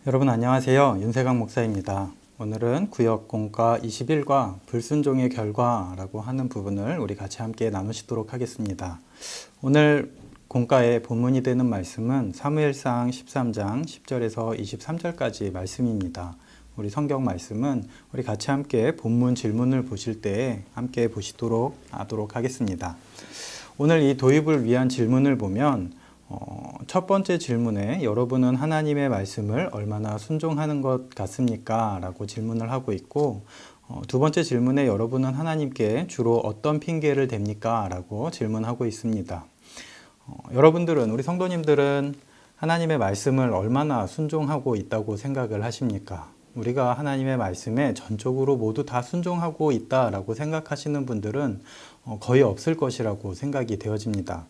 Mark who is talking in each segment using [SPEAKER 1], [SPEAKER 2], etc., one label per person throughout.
[SPEAKER 1] 여러분 안녕하세요. 윤세강 목사입니다. 오늘은 구역 공과 21과 불순종의 결과라고 하는 부분을 우리 같이 함께 나누시도록 하겠습니다. 오늘 공과의 본문이 되는 말씀은 사무엘상 13장 10절에서 23절까지 말씀입니다. 우리 성경 말씀은 우리 같이 함께 본문 질문을 보실 때 함께 보시도록 하겠습니다. 오늘 이 도입을 위한 질문을 보면 첫 번째 질문에 여러분은 하나님의 말씀을 얼마나 순종하는 것 같습니까? 라고 질문을 하고 있고, 두 번째 질문에 여러분은 하나님께 주로 어떤 핑계를 댑니까? 라고 질문하고 있습니다. 여러분들은, 우리 성도님들은 하나님의 말씀을 얼마나 순종하고 있다고 생각을 하십니까? 우리가 하나님의 말씀에 전적으로 모두 다 순종하고 있다라고 생각하시는 분들은 거의 없을 것이라고 생각이 되어집니다.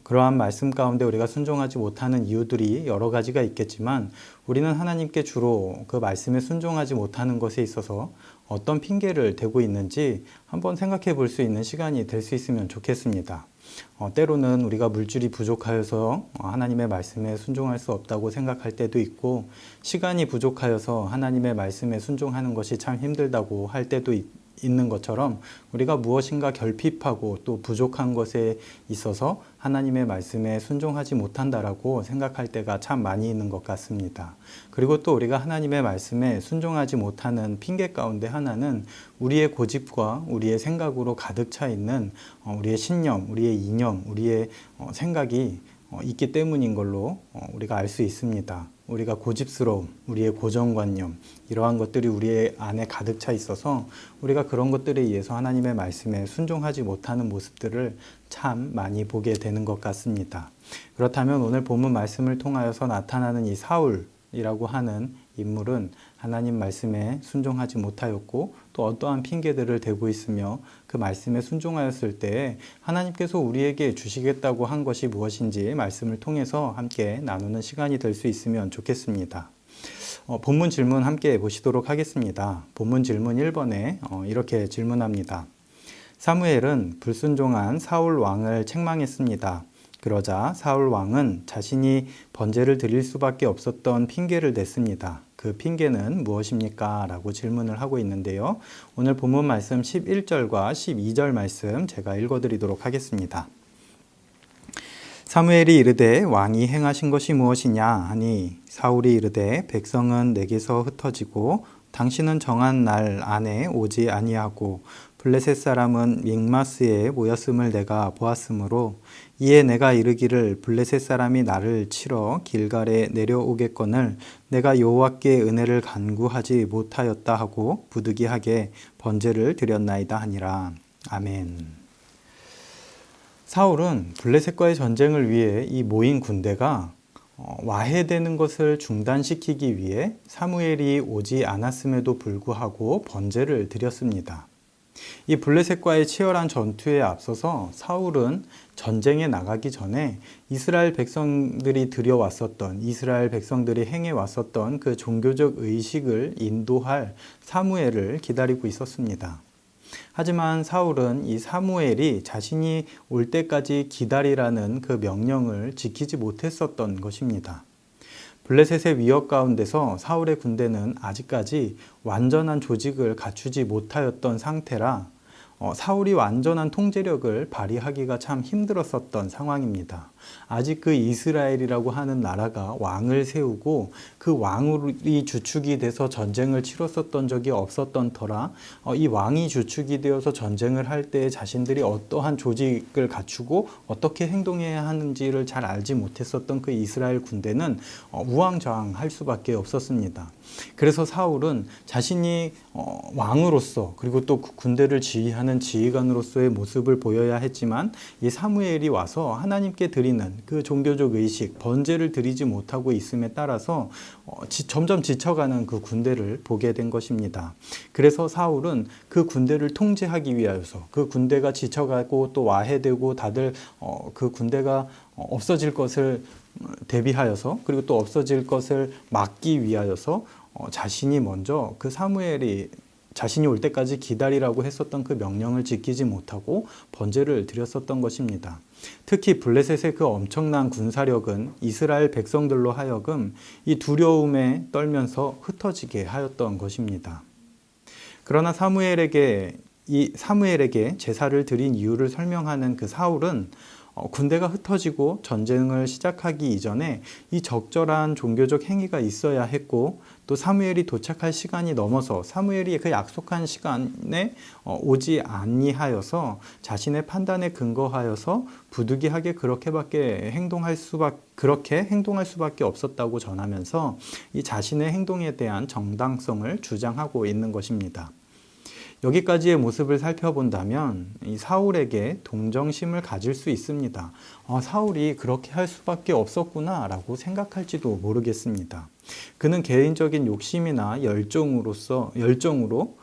[SPEAKER 1] 그러한 말씀 가운데 우리가 순종하지 못하는 이유들이 여러 가지가 있겠지만 우리는 하나님께 주로 그 말씀에 순종하지 못하는 것에 있어서 어떤 핑계를 대고 있는지 한번 생각해 볼 수 있는 시간이 될 수 있으면 좋겠습니다. 때로는 우리가 물질이 부족하여서 하나님의 말씀에 순종할 수 없다고 생각할 때도 있고, 시간이 부족하여서 하나님의 말씀에 순종하는 것이 참 힘들다고 할 때도 있는 것처럼 우리가 무엇인가 결핍하고 또 부족한 것에 있어서 하나님의 말씀에 순종하지 못한다라고 생각할 때가 참 많이 있는 것 같습니다. 그리고 또 우리가 하나님의 말씀에 순종하지 못하는 핑계 가운데 하나는 우리의 고집과 우리의 생각으로 가득 차 있는 우리의 신념, 우리의 이념, 우리의 생각이 있기 때문인 걸로 우리가 알 수 있습니다. 우리가 고집스러움, 우리의 고정관념, 이러한 것들이 우리 안에 가득 차 있어서 우리가 그런 것들에 의해서 하나님의 말씀에 순종하지 못하는 모습들을 참 많이 보게 되는 것 같습니다. 그렇다면 오늘 본문 말씀을 통하여서 나타나는 이 사울이라고 하는 인물은 하나님 말씀에 순종하지 못하였고 또 어떠한 핑계들을 대고 있으며 그 말씀에 순종하였을 때 하나님께서 우리에게 주시겠다고 한 것이 무엇인지 말씀을 통해서 함께 나누는 시간이 될 수 있으면 좋겠습니다. 본문 질문 함께 보시도록 하겠습니다. 본문 질문 1번에 이렇게 질문합니다. 사무엘은 불순종한 사울 왕을 책망했습니다. 그러자 사울 왕은 자신이 번제를 드릴 수밖에 없었던 핑계를 댔습니다. 그 핑계는 무엇입니까? 라고 질문을 하고 있는데요. 오늘 본문 말씀 11절과 12절 말씀 제가 읽어드리도록 하겠습니다. 사무엘이 이르되 왕이 행하신 것이 무엇이냐 하니 사울이 이르되 백성은 내게서 흩어지고 당신은 정한 날 안에 오지 아니하고 블레셋 사람은 믹마스에 모였음을 내가 보았으므로 이에 내가 이르기를 블레셋 사람이 나를 치러 길갈에 내려오겠거늘 내가 여호와께 은혜를 간구하지 못하였다 하고 부득이하게 번제를 드렸나이다 하니라. 아멘. 사울은 블레셋과의 전쟁을 위해 이 모인 군대가 와해되는 것을 중단시키기 위해 사무엘이 오지 않았음에도 불구하고 번제를 드렸습니다. 이 블레셋과의 치열한 전투에 앞서서 사울은 전쟁에 나가기 전에 이스라엘 백성들이 드려왔었던, 이스라엘 백성들이 행해왔었던 그 종교적 의식을 인도할 사무엘을 기다리고 있었습니다. 하지만 사울은 이 사무엘이 자신이 올 때까지 기다리라는 그 명령을 지키지 못했었던 것입니다. 블레셋의 위협 가운데서 사울의 군대는 아직까지 완전한 조직을 갖추지 못하였던 상태라 사울이 완전한 통제력을 발휘하기가 참 힘들었었던 상황입니다. 아직 그 이스라엘이라고 하는 나라가 왕을 세우고 그 왕이 주축이 돼서 전쟁을 치렀었던 적이 없었던 터라 이 왕이 주축이 되어서 전쟁을 할 때 자신들이 어떠한 조직을 갖추고 어떻게 행동해야 하는지를 잘 알지 못했었던 그 이스라엘 군대는 우왕좌왕할 수밖에 없었습니다. 그래서 사울은 자신이 왕으로서 그리고 또 군대를 지휘하는 지휘관으로서의 모습을 보여야 했지만 이 사무엘이 와서 하나님께 드리는 그 종교적 의식, 번제를 드리지 못하고 있음에 따라서 점점 지쳐가는 그 군대를 보게 된 것입니다. 그래서 사울은 그 군대를 통제하기 위하여서 그 군대가 지쳐가고 또 와해되고 다들 그 군대가 없어질 것을 대비하여서 그리고 또 없어질 것을 막기 위하여서 자신이 먼저 그 사무엘이 자신이 올 때까지 기다리라고 했었던 그 명령을 지키지 못하고 번제를 드렸었던 것입니다. 특히 블레셋의 그 엄청난 군사력은 이스라엘 백성들로 하여금 이 두려움에 떨면서 흩어지게 하였던 것입니다. 그러나 사무엘에게 제사를 드린 이유를 설명하는 그 사울은 군대가 흩어지고 전쟁을 시작하기 이전에 이 적절한 종교적 행위가 있어야 했고, 또 사무엘이 도착할 시간이 넘어서 사무엘이 그 약속한 시간에 오지 아니하여서 자신의 판단에 근거하여서 부득이하게 그렇게 행동할 수밖에 없었다고 전하면서 이 자신의 행동에 대한 정당성을 주장하고 있는 것입니다. 여기까지의 모습을 살펴본다면 이 사울에게 동정심을 가질 수 있습니다. 사울이 그렇게 할 수밖에 없었구나 라고 생각할지도 모르겠습니다. 그는 개인적인 욕심이나 열정으로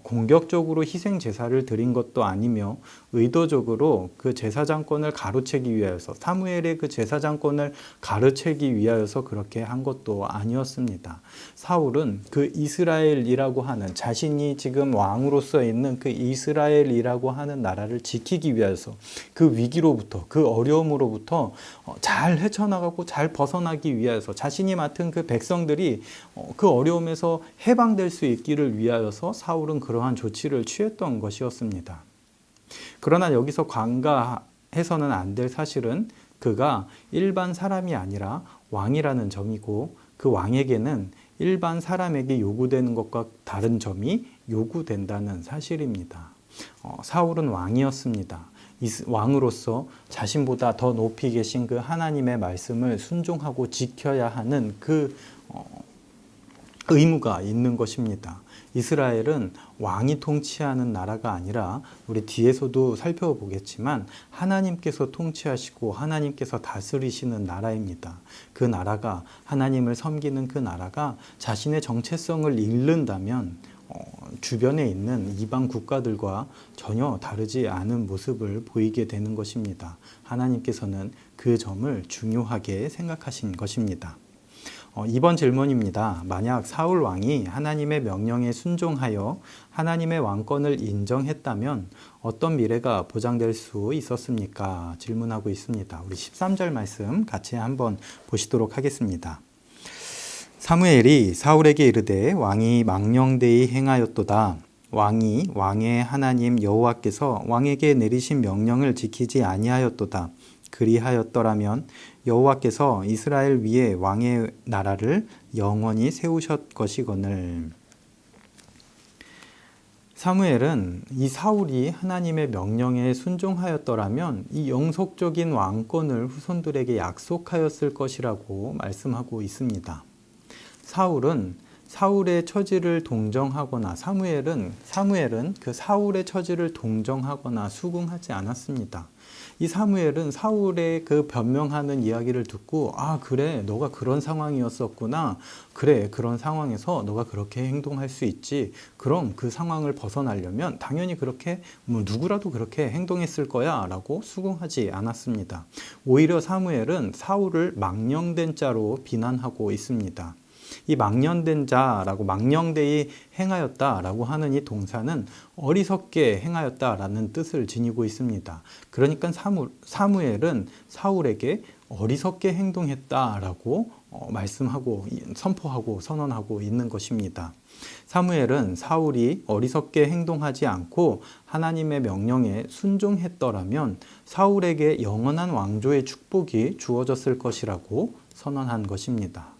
[SPEAKER 1] 공격적으로 희생 제사를 드린 것도 아니며 의도적으로 그 제사장권을 가로채기 위하여서, 사무엘의 그 제사장권을 가로채기 위하여서 그렇게 한 것도 아니었습니다. 사울은 그 이스라엘이라고 하는, 자신이 지금 왕으로서 있는 그 이스라엘이라고 하는 나라를 지키기 위하여서 그 위기로부터, 그 어려움으로부터 잘 헤쳐나가고 잘 벗어나기 위하여서, 자신이 맡은 그 백성들이 그 어려움에서 해방될 수 있기를 위하여서 사울은 그러한 조치를 취했던 것이었습니다. 그러나 여기서 간과해서는 안 될 사실은 그가 일반 사람이 아니라 왕이라는 점이고, 그 왕에게는 일반 사람에게 요구되는 것과 다른 점이 요구된다는 사실입니다. 사울은 왕이었습니다. 왕으로서 자신보다 더 높이 계신 그 하나님의 말씀을 순종하고 지켜야 하는 그 의무가 있는 것입니다. 이스라엘은 왕이 통치하는 나라가 아니라, 우리 뒤에서도 살펴보겠지만 하나님께서 통치하시고 하나님께서 다스리시는 나라입니다. 그 나라가, 하나님을 섬기는 그 나라가 자신의 정체성을 잃는다면 주변에 있는 이방 국가들과 전혀 다르지 않은 모습을 보이게 되는 것입니다. 하나님께서는 그 점을 중요하게 생각하신 것입니다. 이번 질문입니다. 만약 사울 왕이 하나님의 명령에 순종하여 하나님의 왕권을 인정했다면 어떤 미래가 보장될 수 있었습니까? 질문하고 있습니다. 우리 13절 말씀 같이 한번 보시도록 하겠습니다. 사무엘이 사울에게 이르되 왕이 망령되이 행하였도다. 왕이 왕의 하나님 여호와께서 왕에게 내리신 명령을 지키지 아니하였도다. 그리하였더라면 여호와께서 이스라엘 위에 왕의 나라를 영원히 세우셨것이거늘. 사무엘은 이 사울이 하나님의 명령에 순종하였더라면 이 영속적인 왕권을 후손들에게 약속하였을 것이라고 말씀하고 있습니다. 사울의 처지를 동정하거나, 사무엘은 그 사울의 처지를 동정하거나 수긍하지 않았습니다. 이 사무엘은 사울의 그 변명하는 이야기를 듣고, 그래, 너가 그런 상황이었었구나. 그래, 그런 상황에서 너가 그렇게 행동할 수 있지. 그럼 그 상황을 벗어나려면 당연히 그렇게, 누구라도 그렇게 행동했을 거야 라고 수긍하지 않았습니다. 오히려 사무엘은 사울을 망령된 자로 비난하고 있습니다. 이 망령된 자라고, 망령되이 행하였다라고 하는 이 동사는 어리석게 행하였다라는 뜻을 지니고 있습니다. 그러니까 사무엘은 사울에게 어리석게 행동했다라고 말씀하고 선포하고 선언하고 있는 것입니다. 사무엘은 사울이 어리석게 행동하지 않고 하나님의 명령에 순종했더라면 사울에게 영원한 왕조의 축복이 주어졌을 것이라고 선언한 것입니다.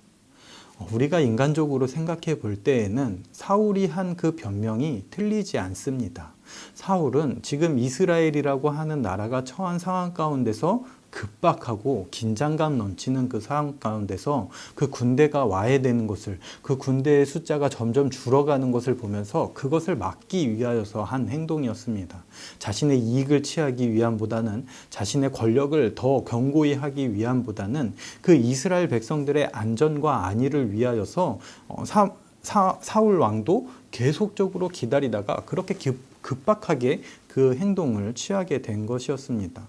[SPEAKER 1] 우리가 인간적으로 생각해 볼 때에는 사울이 한 그 변명이 틀리지 않습니다. 사울은 지금 이스라엘이라고 하는 나라가 처한 상황 가운데서 급박하고 긴장감 넘치는 그 상황 가운데서 그 군대가 와해되는 것을, 그 군대의 숫자가 점점 줄어가는 것을 보면서 그것을 막기 위하여서 한 행동이었습니다. 자신의 이익을 취하기 위함보다는, 자신의 권력을 더 견고히 하기 위함보다는 그 이스라엘 백성들의 안전과 안위를 위하여서 사울 왕도 계속적으로 기다리다가 그렇게 급박하게 그 행동을 취하게 된 것이었습니다.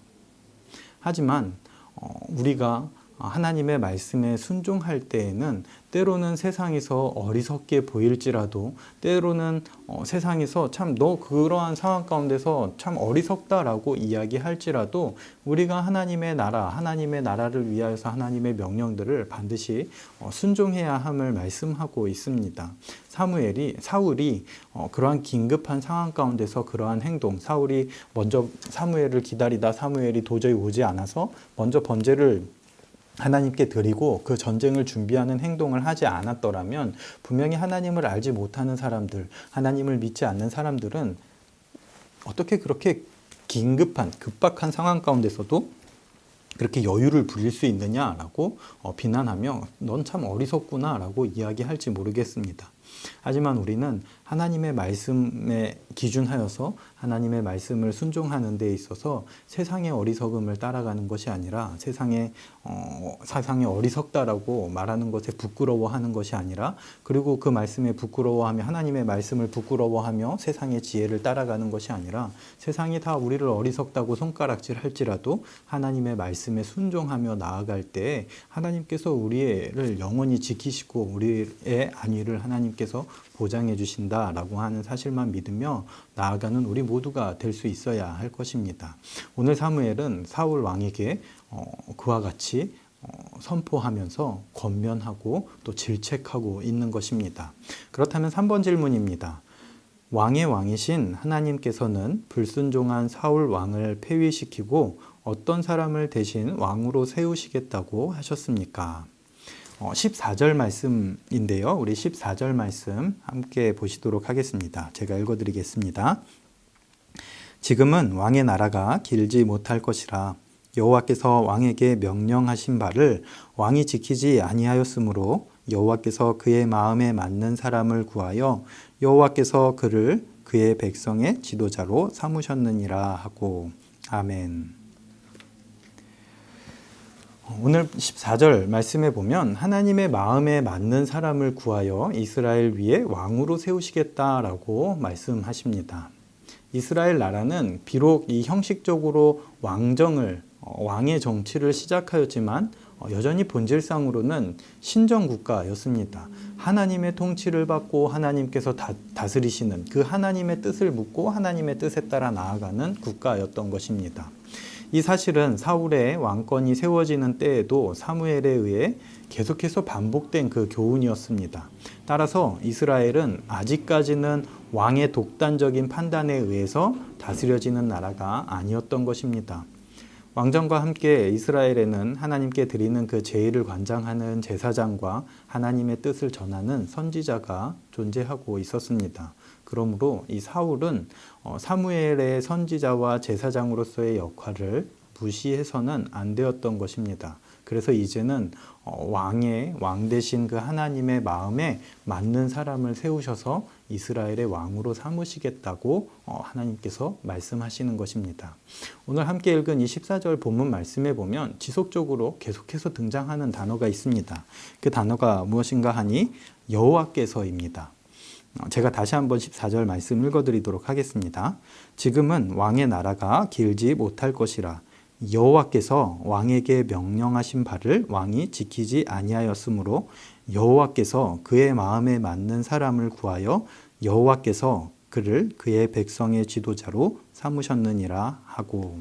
[SPEAKER 1] 하지만 우리가 하나님의 말씀에 순종할 때에는 때로는 세상에서 어리석게 보일지라도 때로는 세상에서 참 너 그러한 상황 가운데서 참 어리석다라고 이야기할지라도 우리가 하나님의 나라를 위하여서 하나님의 명령들을 반드시 순종해야 함을 말씀하고 있습니다. 사울이 그러한 긴급한 상황 가운데서 그러한 행동, 사울이 먼저 사무엘을 기다리다 사무엘이 도저히 오지 않아서 먼저 번제를 하나님께 드리고 그 전쟁을 준비하는 행동을 하지 않았더라면 분명히 하나님을 알지 못하는 사람들, 하나님을 믿지 않는 사람들은 어떻게 그렇게 급박한 상황 가운데서도 그렇게 여유를 부릴 수 있느냐라고 비난하며 넌 참 어리석구나라고 이야기할지 모르겠습니다. 하지만 우리는 하나님의 말씀에 기준하여서 하나님의 말씀을 순종하는 데 있어서 세상의 어리석음을 따라가는 것이 아니라 세상에 어리석다라고 말하는 것에 부끄러워하는 것이 아니라 그리고 그 말씀에 부끄러워하며 하나님의 말씀을 부끄러워하며 세상의 지혜를 따라가는 것이 아니라 세상이 다 우리를 어리석다고 손가락질 할지라도 하나님의 말씀에 순종하며 나아갈 때 하나님께서 우리를 영원히 지키시고 우리의 안위를 하나님께서 보장해 주신다라고 하는 사실만 믿으며 나아가는 우리 모두가 될 수 있어야 할 것입니다. 오늘 사무엘은 사울 왕에게 그와 같이 선포하면서 권면하고 또 질책하고 있는 것입니다. 그렇다면 3번 질문입니다. 왕의 왕이신 하나님께서는 불순종한 사울 왕을 폐위시키고 어떤 사람을 대신 왕으로 세우시겠다고 하셨습니까? 14절 말씀인데요. 우리 14절 말씀 함께 보시도록 하겠습니다. 제가 읽어드리겠습니다. 지금은 왕의 나라가 길지 못할 것이라 여호와께서 왕에게 명령하신 바를 왕이 지키지 아니하였으므로 여호와께서 그의 마음에 맞는 사람을 구하여 여호와께서 그를 그의 백성의 지도자로 삼으셨느니라 하고 아멘. 오늘 14절 말씀에 보면 하나님의 마음에 맞는 사람을 구하여 이스라엘 위에 왕으로 세우시겠다라고 말씀하십니다. 이스라엘 나라는 비록 이 형식적으로 왕의 정치를 시작하였지만 여전히 본질상으로는 신정국가였습니다. 하나님의 통치를 받고 하나님께서 다스리시는 그 하나님의 뜻을 묻고 하나님의 뜻에 따라 나아가는 국가였던 것입니다. 이 사실은 사울의 왕권이 세워지는 때에도 사무엘에 의해 계속해서 반복된 그 교훈이었습니다. 따라서 이스라엘은 아직까지는 왕의 독단적인 판단에 의해서 다스려지는 나라가 아니었던 것입니다. 왕정과 함께 이스라엘에는 하나님께 드리는 그 제의를 관장하는 제사장과 하나님의 뜻을 전하는 선지자가 존재하고 있었습니다. 그러므로 이 사울은 사무엘의 선지자와 제사장으로서의 역할을 무시해서는 안 되었던 것입니다. 그래서 이제는 왕 대신 그 하나님의 마음에 맞는 사람을 세우셔서 이스라엘의 왕으로 삼으시겠다고 하나님께서 말씀하시는 것입니다. 오늘 함께 읽은 이 14절 본문 말씀에 보면 지속적으로 계속해서 등장하는 단어가 있습니다. 그 단어가 무엇인가 하니 여호와께서입니다. 제가 다시 한번 14절 말씀 읽어드리도록 하겠습니다. 지금은 왕의 나라가 길지 못할 것이라 여호와께서 왕에게 명령하신 바를 왕이 지키지 아니하였으므로 여호와께서 그의 마음에 맞는 사람을 구하여 여호와께서 그를 그의 백성의 지도자로 삼으셨느니라 하고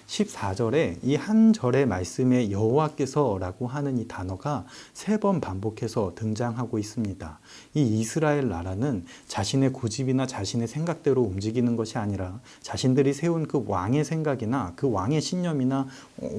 [SPEAKER 1] 14절에 이 한 절의 말씀에 여호와께서라고 하는 이 단어가 3번 반복해서 등장하고 있습니다. 이 이스라엘 나라는 자신의 고집이나 자신의 생각대로 움직이는 것이 아니라 자신들이 세운 그 왕의 생각이나 그 왕의 신념이나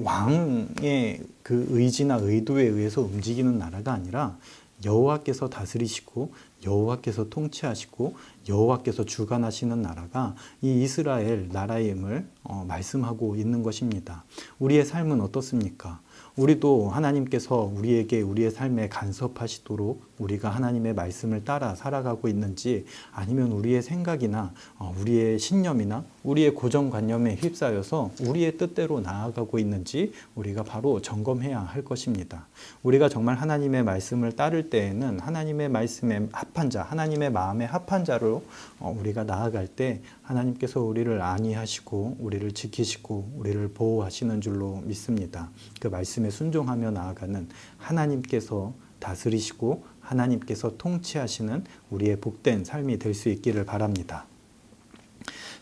[SPEAKER 1] 왕의 그 의지나 의도에 의해서 움직이는 나라가 아니라 여호와께서 다스리시고 여호와께서 통치하시고 여호와께서 주관하시는 나라가 이 이스라엘 나라임을 말씀하고 있는 것입니다. 우리의 삶은 어떻습니까? 우리도 하나님께서 우리에게 우리의 삶에 간섭하시도록 우리가 하나님의 말씀을 따라 살아가고 있는지 아니면 우리의 생각이나 우리의 신념이나 우리의 고정관념에 휩싸여서 우리의 뜻대로 나아가고 있는지 우리가 바로 점검해야 할 것입니다. 우리가 정말 하나님의 말씀을 따를 때에는 하나님의 말씀에 합한 자, 하나님의 마음에 합한 자로 우리가 나아갈 때 하나님께서 우리를 안위하시고 우리를 지키시고 우리를 보호하시는 줄로 믿습니다. 그 말씀에 순종하며 나아가는 하나님께서 다스리시고 하나님께서 통치하시는 우리의 복된 삶이 될 수 있기를 바랍니다.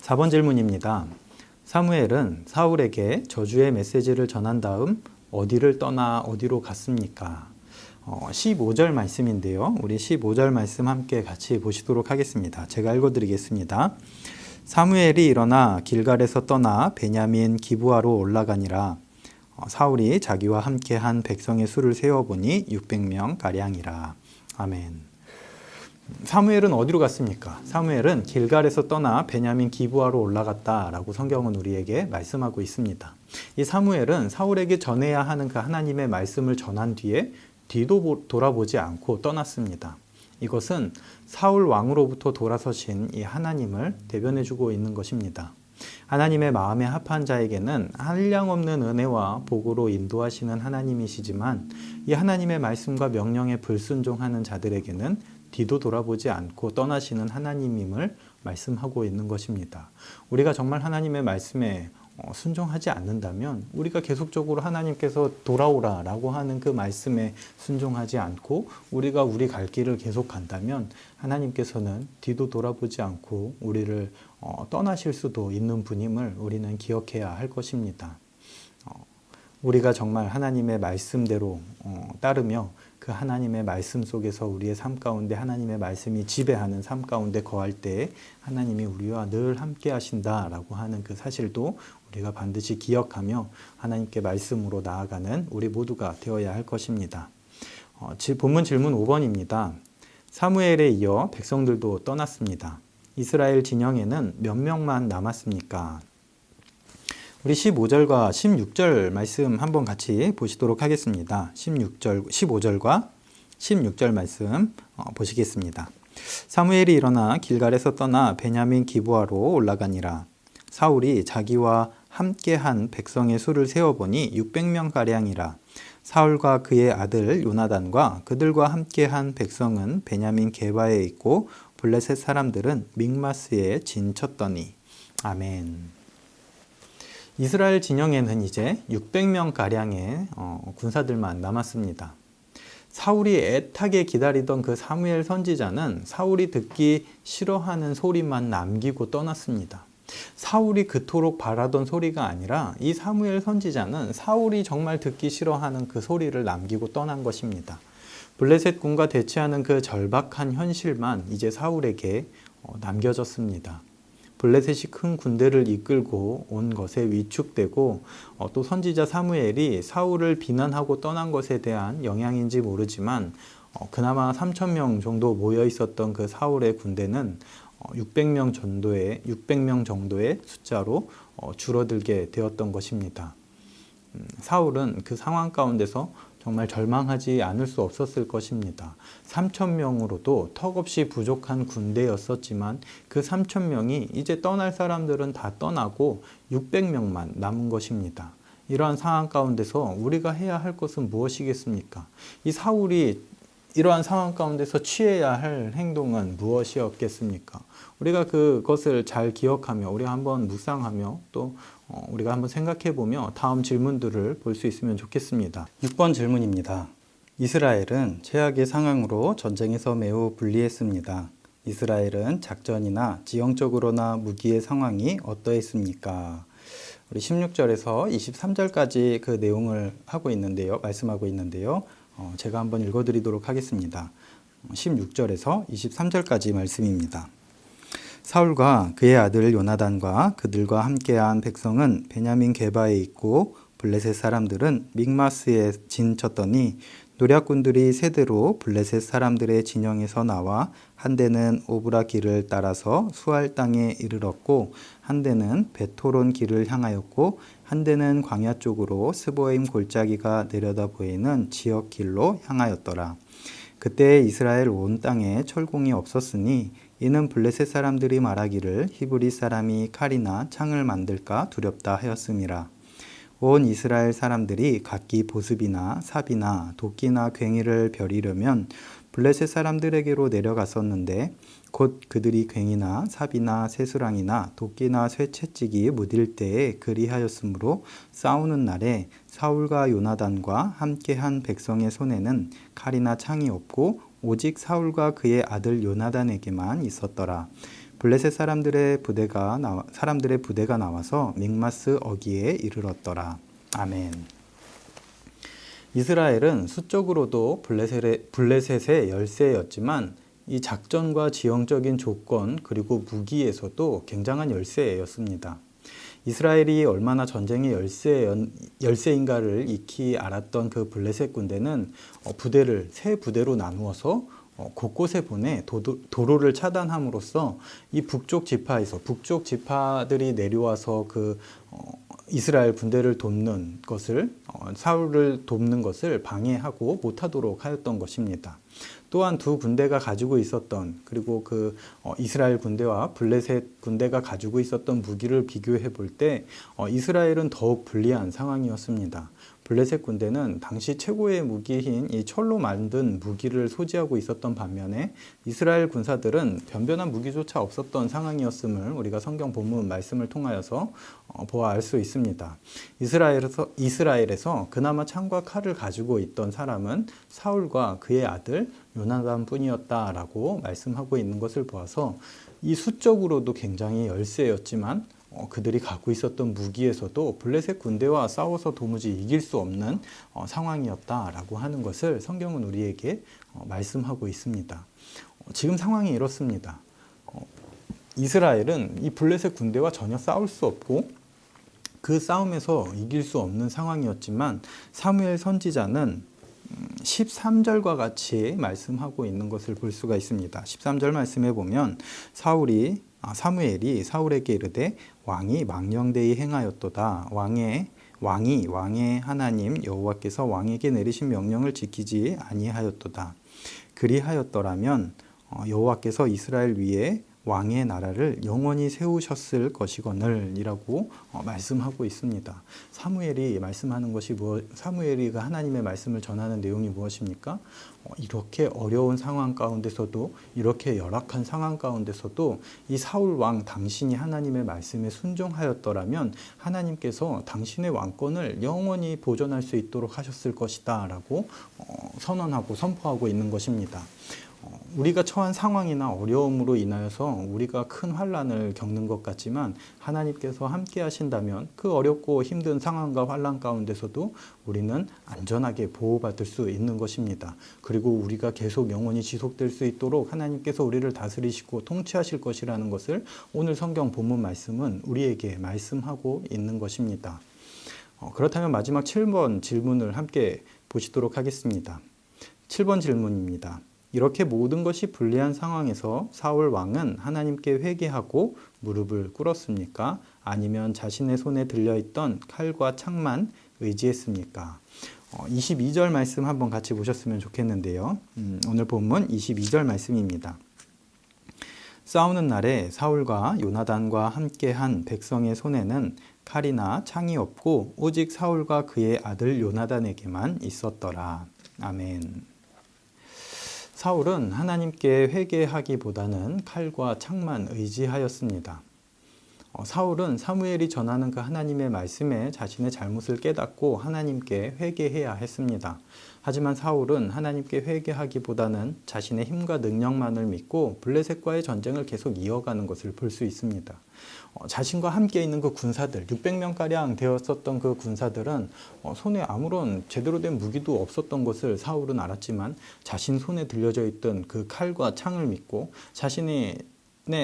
[SPEAKER 1] 4번 질문입니다. 사무엘은 사울에게 저주의 메시지를 전한 다음 어디를 떠나 어디로 갔습니까? 15절 말씀인데요. 우리 15절 말씀 함께 같이 보시도록 하겠습니다. 제가 읽어드리겠습니다. 사무엘이 일어나 길갈에서 떠나 베냐민 기브아로 올라가니라. 사울이 자기와 함께한 백성의 수를 세어보니 600명 가량이라. 아멘. 사무엘은 어디로 갔습니까? 사무엘은 길갈에서 떠나 베냐민 기브아로 올라갔다라고 성경은 우리에게 말씀하고 있습니다. 이 사무엘은 사울에게 전해야 하는 그 하나님의 말씀을 전한 뒤에 뒤도 돌아보지 않고 떠났습니다. 이것은 사울 왕으로부터 돌아서신 이 하나님을 대변해주고 있는 것입니다. 하나님의 마음에 합한 자에게는 한량없는 은혜와 복으로 인도하시는 하나님이시지만 이 하나님의 말씀과 명령에 불순종하는 자들에게는 뒤도 돌아보지 않고 떠나시는 하나님임을 말씀하고 있는 것입니다. 우리가 정말 하나님의 말씀에 순종하지 않는다면 우리가 계속적으로 하나님께서 돌아오라라고 하는 그 말씀에 순종하지 않고 우리가 우리 갈 길을 계속 간다면 하나님께서는 뒤도 돌아보지 않고 우리를 떠나실 수도 있는 분임을 우리는 기억해야 할 것입니다. 우리가 정말 하나님의 말씀대로 따르며 그 하나님의 말씀 속에서 우리의 삶 가운데 하나님의 말씀이 지배하는 삶 가운데 거할 때 하나님이 우리와 늘 함께 하신다라고 하는 그 사실도 우리가 반드시 기억하며 하나님께 말씀으로 나아가는 우리 모두가 되어야 할 것입니다. 본문 질문 5번입니다. 사무엘에 이어 백성들도 떠났습니다. 이스라엘 진영에는 몇 명만 남았습니까? 우리 15절과 16절 말씀 한번 같이 보시도록 하겠습니다. 15절과 16절 말씀 보시겠습니다. 사무엘이 일어나 길갈에서 떠나 베냐민 기브아로 올라가니라. 사울이 자기와 함께한 백성의 수를 세어보니 600명가량이라. 사울과 그의 아들 요나단과 그들과 함께한 백성은 베냐민 게바에 있고 블레셋 사람들은 믹마스에 진쳤더니. 아멘. 이스라엘 진영에는 이제 600명가량의 군사들만 남았습니다. 사울이 애타게 기다리던 그 사무엘 선지자는 사울이 듣기 싫어하는 소리만 남기고 떠났습니다. 사울이 그토록 바라던 소리가 아니라 이 사무엘 선지자는 사울이 정말 듣기 싫어하는 그 소리를 남기고 떠난 것입니다. 블레셋 군과 대치하는 그 절박한 현실만 이제 사울에게 남겨졌습니다. 블레셋이 큰 군대를 이끌고 온 것에 위축되고 또 선지자 사무엘이 사울을 비난하고 떠난 것에 대한 영향인지 모르지만 그나마 3,000명 정도 모여 있었던 그 사울의 군대는 600명 정도의 숫자로 줄어들게 되었던 것입니다. 사울은 그 상황 가운데서 정말 절망하지 않을 수 없었을 것입니다. 3,000명으로도 턱없이 부족한 군대였었지만 그 3,000명이 이제 떠날 사람들은 다 떠나고 600명만 남은 것입니다. 이러한 상황 가운데서 우리가 해야 할 것은 무엇이겠습니까? 이 사울이 이러한 상황 가운데서 취해야 할 행동은 무엇이었겠습니까? 우리가 그것을 잘 기억하며 우리가 한번 묵상하며 또 우리가 한번 생각해보며 다음 질문들을 볼 수 있으면 좋겠습니다. 6번 질문입니다. 이스라엘은 최악의 상황으로 전쟁에서 매우 불리했습니다. 이스라엘은 작전이나 지형적으로나 무기의 상황이 어떠했습니까? 우리 16절에서 23절까지 그 내용을 말씀하고 있는데요. 제가 한번 읽어드리도록 하겠습니다. 16절에서 23절까지 말씀입니다. 사울과 그의 아들 요나단과 그들과 함께한 백성은 베냐민 게바에 있고 블레셋 사람들은 믹마스에 진쳤더니 노략군들이 세대로 블레셋 사람들의 진영에서 나와 한 대는 오브라 길을 따라서 수알 땅에 이르렀고 한 대는 베토론 길을 향하였고 한 대는 광야 쪽으로 스보임 골짜기가 내려다 보이는 지역 길로 향하였더라. 그때 이스라엘 온 땅에 철공이 없었으니 이는 블레셋 사람들이 말하기를 히브리 사람이 칼이나 창을 만들까 두렵다 하였음이라. 온 이스라엘 사람들이 각기 보습이나 삽이나 도끼나 괭이를 벼리려면 블레셋 사람들에게로 내려갔었는데 곧 그들이 괭이나 삽이나 쇠수랑이나 도끼나 쇠채찍이 무딜 때에 그리하였으므로 싸우는 날에 사울과 요나단과 함께한 백성의 손에는 칼이나 창이 없고 오직 사울과 그의 아들 요나단에게만 있었더라. 블레셋 사람들의 부대가 나와서 믹마스 어기에 이르렀더라. 아멘. 이스라엘은 수적으로도 블레셋의 열세였지만 이 작전과 지형적인 조건 그리고 무기에서도 굉장한 열세였습니다. 이스라엘이 얼마나 전쟁의 열세인가를 익히 알았던 그 블레셋 군대는 부대를 세 부대로 나누어서 곳곳에 보내 도로를 차단함으로써 이 북쪽 지파들이 내려와서 이스라엘 군대를 돕는 것을 사울을 돕는 것을 방해하고 못하도록 하였던 것입니다. 또한 두 군대가 가지고 있었던 그리고 이스라엘 군대와 블레셋 군대가 가지고 있었던 무기를 비교해 볼 때 이스라엘은 더욱 불리한 상황이었습니다. 블레셋 군대는 당시 최고의 무기인 이 철로 만든 무기를 소지하고 있었던 반면에 이스라엘 군사들은 변변한 무기조차 없었던 상황이었음을 우리가 성경 본문 말씀을 통하여서 보아 알 수 있습니다. 이스라엘에서 그나마 창과 칼을 가지고 있던 사람은 사울과 그의 아들 요나단 뿐이었다라고 말씀하고 있는 것을 보아서 이 수적으로도 굉장히 열세였지만 그들이 갖고 있었던 무기에서도 블레셋 군대와 싸워서 도무지 이길 수 없는 상황이었다라고 하는 것을 성경은 우리에게 말씀하고 있습니다. 지금 상황이 이렇습니다. 이스라엘은 이 블레셋 군대와 전혀 싸울 수 없고 그 싸움에서 이길 수 없는 상황이었지만 사무엘 선지자는 13절과 같이 말씀하고 있는 것을 볼 수가 있습니다. 13절 말씀에 보면 사무엘이 사울에게 이르되 왕이 망령되이 행하였도다. 왕의 하나님 여호와께서 왕에게 내리신 명령을 지키지 아니하였도다. 그리하였더라면 여호와께서 이스라엘 위에 왕의 나라를 영원히 세우셨을 것이거늘 이라고 말씀하고 있습니다. 사무엘이가 하나님의 말씀을 전하는 내용이 무엇입니까? 이렇게 어려운 상황 가운데서도 이렇게 열악한 상황 가운데서도 이 사울 왕 당신이 하나님의 말씀에 순종하였더라면 하나님께서 당신의 왕권을 영원히 보존할 수 있도록 하셨을 것이다 라고 선언하고 선포하고 있는 것입니다. 우리가 처한 상황이나 어려움으로 인하여서 우리가 큰 환난을 겪는 것 같지만 하나님께서 함께 하신다면 그 어렵고 힘든 상황과 환난 가운데서도 우리는 안전하게 보호받을 수 있는 것입니다. 그리고 우리가 계속 영원히 지속될 수 있도록 하나님께서 우리를 다스리시고 통치하실 것이라는 것을 오늘 성경 본문 말씀은 우리에게 말씀하고 있는 것입니다. 그렇다면 마지막 7번 질문을 함께 보시도록 하겠습니다. 7번 질문입니다. 이렇게 모든 것이 불리한 상황에서 사울 왕은 하나님께 회개하고 무릎을 꿇었습니까? 아니면 자신의 손에 들려있던 칼과 창만 의지했습니까? 22절 말씀 한번 같이 보셨으면 좋겠는데요. 오늘 본문 22절 말씀입니다. 싸우는 날에 사울과 요나단과 함께한 백성의 손에는 칼이나 창이 없고 오직 사울과 그의 아들 요나단에게만 있었더라. 아멘. 사울은 하나님께 회개하기보다는 칼과 창만 의지하였습니다. 사울은 사무엘이 전하는 그 하나님의 말씀에 자신의 잘못을 깨닫고 하나님께 회개해야 했습니다. 하지만 사울은 하나님께 회개하기보다는 자신의 힘과 능력만을 믿고 블레셋과의 전쟁을 계속 이어가는 것을 볼 수 있습니다. 자신과 함께 있는 그 군사들, 600명가량 되었었던 그 군사들은 손에 아무런 제대로 된 무기도 없었던 것을 사울은 알았지만 자신 손에 들려져 있던 그 칼과 창을 믿고 자신이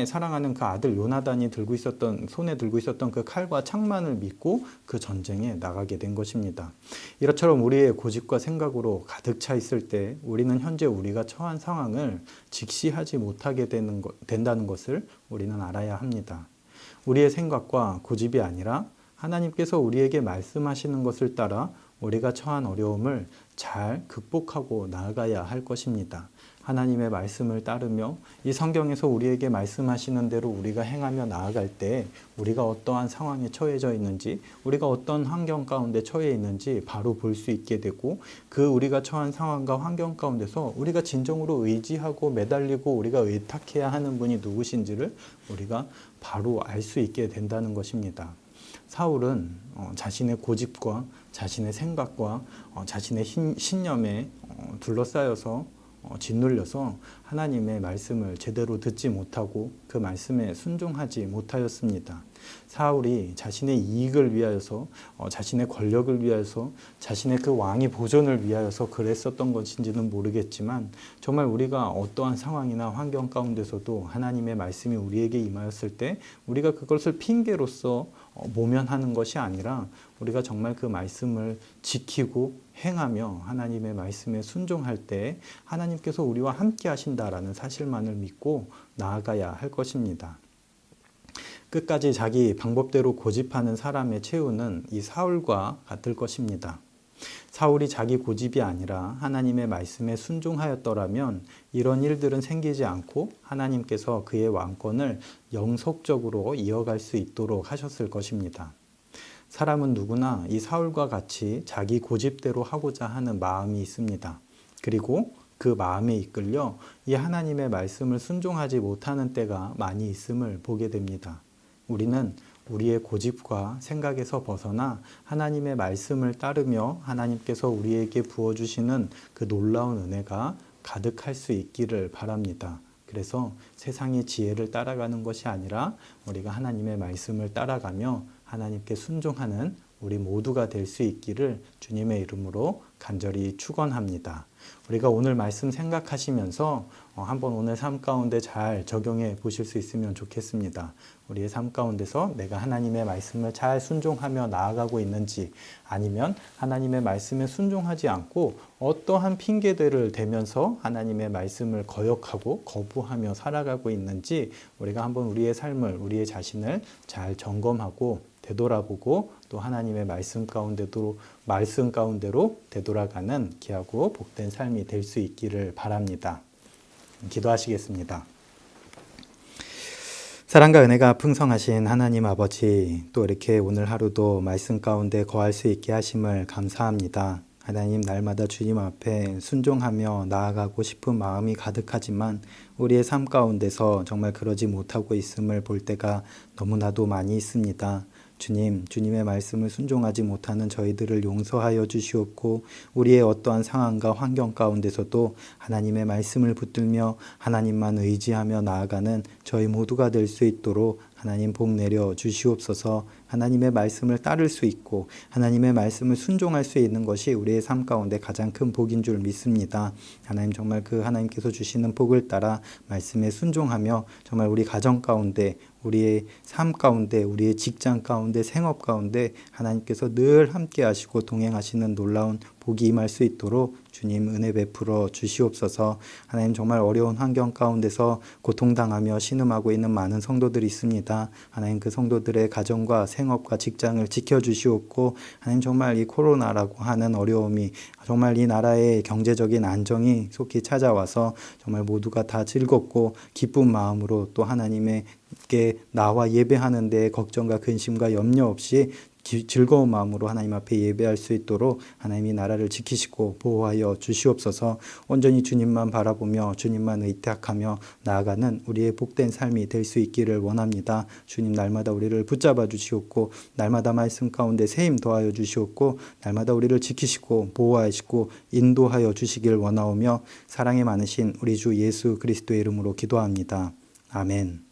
[SPEAKER 1] 사랑하는 그 아들 요나단이 손에 들고 있었던 그 칼과 창만을 믿고 그 전쟁에 나가게 된 것입니다. 이처럼 우리의 고집과 생각으로 가득 차 있을 때 우리는 현재 우리가 처한 상황을 직시하지 못하게 된다는 것을 우리는 알아야 합니다. 우리의 생각과 고집이 아니라 하나님께서 우리에게 말씀하시는 것을 따라 우리가 처한 어려움을 잘 극복하고 나아가야 할 것입니다. 하나님의 말씀을 따르며 이 성경에서 우리에게 말씀하시는 대로 우리가 행하며 나아갈 때 우리가 어떠한 상황에 처해져 있는지, 우리가 어떤 환경 가운데 처해 있는지 바로 볼 수 있게 되고, 그 우리가 처한 상황과 환경 가운데서 우리가 진정으로 의지하고 매달리고 우리가 의탁해야 하는 분이 누구신지를 우리가 바로 알 수 있게 된다는 것입니다. 사울은 자신의 고집과 자신의 생각과 자신의 신념에 둘러싸여서 짓눌려서 하나님의 말씀을 제대로 듣지 못하고 그 말씀에 순종하지 못하였습니다. 사울이 자신의 이익을 위하여서, 자신의 권력을 위하여서, 자신의 그 왕위 보존을 위하여서 그랬었던 것인지는 모르겠지만, 정말 우리가 어떠한 상황이나 환경 가운데서도 하나님의 말씀이 우리에게 임하였을 때 우리가 그것을 핑계로서 모면하는 것이 아니라 우리가 정말 그 말씀을 지키고 행하며 하나님의 말씀에 순종할 때 하나님께서 우리와 함께 하신다라는 사실만을 믿고 나아가야 할 것입니다. 끝까지 자기 방법대로 고집하는 사람의 최후는 이 사울과 같을 것입니다. 사울이 자기 고집이 아니라 하나님의 말씀에 순종하였더라면 이런 일들은 생기지 않고 하나님께서 그의 왕권을 영속적으로 이어갈 수 있도록 하셨을 것입니다. 사람은 누구나 이 사울과 같이 자기 고집대로 하고자 하는 마음이 있습니다. 그리고 그 마음에 이끌려 이 하나님의 말씀을 순종하지 못하는 때가 많이 있음을 보게 됩니다. 우리는 우리의 고집과 생각에서 벗어나 하나님의 말씀을 따르며 하나님께서 우리에게 부어주시는 그 놀라운 은혜가 가득할 수 있기를 바랍니다. 그래서 세상의 지혜를 따라가는 것이 아니라 우리가 하나님의 말씀을 따라가며 하나님께 순종하는 우리 모두가 될 수 있기를 주님의 이름으로 간절히 축원합니다. 우리가 오늘 말씀 생각하시면서 한번 오늘 삶 가운데 잘 적용해 보실 수 있으면 좋겠습니다. 우리의 삶 가운데서 내가 하나님의 말씀을 잘 순종하며 나아가고 있는지, 아니면 하나님의 말씀에 순종하지 않고 어떠한 핑계들을 대면서 하나님의 말씀을 거역하고 거부하며 살아가고 있는지 우리가 한번 우리의 삶을, 우리의 자신을 잘 점검하고 되돌아보고 또 하나님의 말씀 가운데로 되돌아가는 귀하고 복된 삶이 될 수 있기를 바랍니다. 기도하시겠습니다. 사랑과 은혜가 풍성하신 하나님 아버지, 또 이렇게 오늘 하루도 말씀 가운데 거할 수 있게 하심을 감사합니다. 하나님, 날마다 주님 앞에 순종하며 나아가고 싶은 마음이 가득하지만 우리의 삶 가운데서 정말 그러지 못하고 있음을 볼 때가 너무나도 많이 있습니다. 주님, 주님의 말씀을 순종하지 못하는 저희들을 용서하여 주시옵고, 우리의 어떠한 상황과 환경 가운데서도 하나님의 말씀을 붙들며 하나님만 의지하며 나아가는 저희 모두가 될 수 있도록 하나님 복 내려 주시옵소서. 하나님의 말씀을 따를 수 있고 하나님의 말씀을 순종할 수 있는 것이 우리의 삶 가운데 가장 큰 복인 줄 믿습니다. 하나님, 정말 그 하나님께서 주시는 복을 따라 말씀에 순종하며 정말 우리 가정 가운데, 우리의 삶 가운데, 우리의 직장 가운데, 생업 가운데 하나님께서 늘 함께 하시고 동행하시는 놀라운 복이 임할 수 있도록 주님 은혜 베풀어 주시옵소서. 하나님, 정말 어려운 환경 가운데서 고통당하며 신음하고 있는 많은 성도들이 있습니다. 하나님, 그 성도들의 가정과 생업과 직장을 지켜주시옵고, 하나님, 정말 이 코로나라고 하는 어려움이, 정말 이 나라의 경제적인 안정이 속히 찾아와서 정말 모두가 다 즐겁고 기쁜 마음으로 또 하나님께 나와 예배하는 데 걱정과 근심과 염려 없이 즐거운 마음으로 하나님 앞에 예배할 수 있도록 하나님이 나라를 지키시고 보호하여 주시옵소서. 온전히 주님만 바라보며 주님만 의탁하며 나아가는 우리의 복된 삶이 될 수 있기를 원합니다. 주님, 날마다 우리를 붙잡아 주시옵고, 날마다 말씀 가운데 세임 더하여 주시옵고, 날마다 우리를 지키시고 보호하시고 인도하여 주시길 원하오며, 사랑이 많으신 우리 주 예수 그리스도의 이름으로 기도합니다. 아멘.